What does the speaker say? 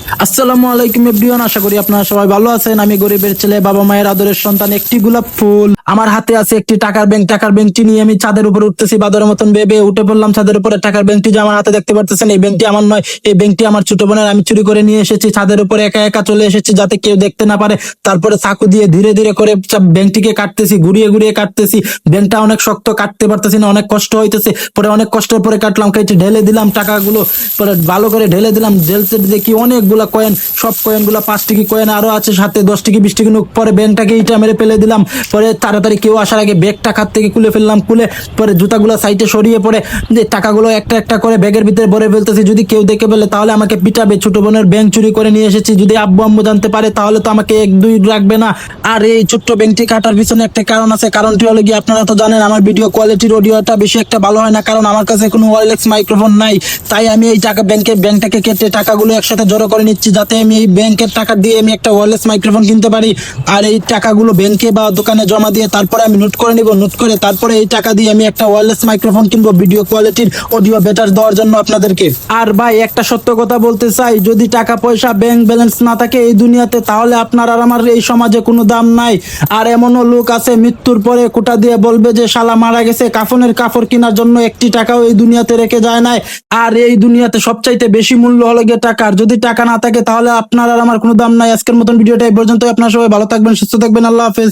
আসসালামু আলাইকুম এভরিওয়ান, আশা করি আপনারা সবাই ভালো আছেন। আমি গরিবের ছেলে, বাবা মায়ের আদরের সন্তান। একটি গোলাপ ফুল আমার হাতে আছে, একটি টাকার ব্যাংকটি নিয়ে আমি ছাদের উপরে উঠতেছি বাদরের মতন ভেবে উঠে পড়লাম ছাদের উপরে। টাকার ব্যাংকটি যে আমার হাতে দেখতে পারতেছেন, এই ব্যাংকটি আমার নয়, এই ব্যাংকটি আমার ছোট বোনের। আমি চুরি করে নিয়ে এসেছি ছাদের উপরে, একা একা চলে এসেছি যাতে কেউ দেখতে না পারে। তারপরে চাকু দিয়ে ধীরে ধীরে করে ব্যাংকটিকে কাটতেছি, ঘুরিয়ে ঘুরিয়ে কাটতেছি। ব্যাংকটা অনেক শক্ত, কাটতে পারতেছি না, অনেক কষ্ট হইতেছে। পরে অনেক কষ্টের পরে কাটলাম, কেটে ঢেলে দিলাম টাকাগুলো। পরে ভালো করে ঢেলে দিলাম, ঢেলতে দেখি অনেকগুলা কয়েন, সব কয়েন গুলা 5 টাকা কয়েন আরো আছে সাথে, 10 টাকা 20 টাকা নোট। পরে ব্যাংকটাকে ইটা মেরে ফেলে দিলাম। পরে তাড়াতাড়ি কেউ আসার আগে ব্যাগটা খাত থেকে খুলে ফেললাম, খুলে পরে জুতাগুলো সাইডে সরিয়ে পরে যে টাকাগুলো একটা একটা করে ব্যাগের ভিতরে ভরে ফেলতেছি। যদি কেউ দেখে ফেলে তাহলে আমাকে পিটাবে। ছোট বোনের ব্যাংক চুরি করে নিয়ে এসেছি, যদি আব্বু আম্মু জানতে পারে তাহলে তো আমাকে 1-2 রাখবে না। আর এই ছোট্ট ব্যাংকটি কাটার পিছনে একটা কারণ আছে। কারণটি হলো কি, আপনারা তো জানেন আমার ভিডিও কোয়ালিটির অডিওটা বেশি একটা ভালো হয় না, কারণ আমার কাছে কোনো ওয়্যারলেস মাইক্রোফোন নাই। তাই আমি এই ব্যাংকটাকে কেটে টাকাগুলো একসাথে জড়ো করে নিচ্ছি, যাতে আমি এই ব্যাংকের টাকা দিয়ে আমি একটা ওয়্যারলেস মাইক্রোফোন কিনতে পারি। আর এই টাকাগুলো ব্যাংকে বা দোকানে জমা দিয়ে তারপরে আমি নোট করে নিব, নোট করে তারপরে এই টাকা দিয়ে আমি একটা ওয়্যারলেস মাইক্রোফোন কিনবো ভিডিও কোয়ালিটির অডিও বেটার দেওয়ার জন্য আপনাদেরকে। আর ভাই, একটা সত্য কথা বলতে চাই, যদি টাকা পয়সা ব্যাংক ব্যালেন্স না থাকে এই দুনিয়াতে, তাহলে আপনার আর আমার এই সমাজে কোনো দাম নাই। আর এমনও লোক আছে মৃত্যুর পরে কোটা দিয়ে বলবে যে শালা মারা গেছে, কাফনের কাপড় কেনার জন্য একটি টাকাও এই দুনিয়াতে রেখে যায় নাই। আর এই দুনিয়াতে সবচাইতে বেশি মূল্য হলো গিয়ে টাকার। যদি টাকা না থাকে তাহলে আপনার আর আমার কোনো দাম নাই। আজকের মতন ভিডিওটা এই পর্যন্ত। আপনারা সবাই ভালো থাকবেন, সুস্থ থাকবেন। আল্লাহ হাফেজ।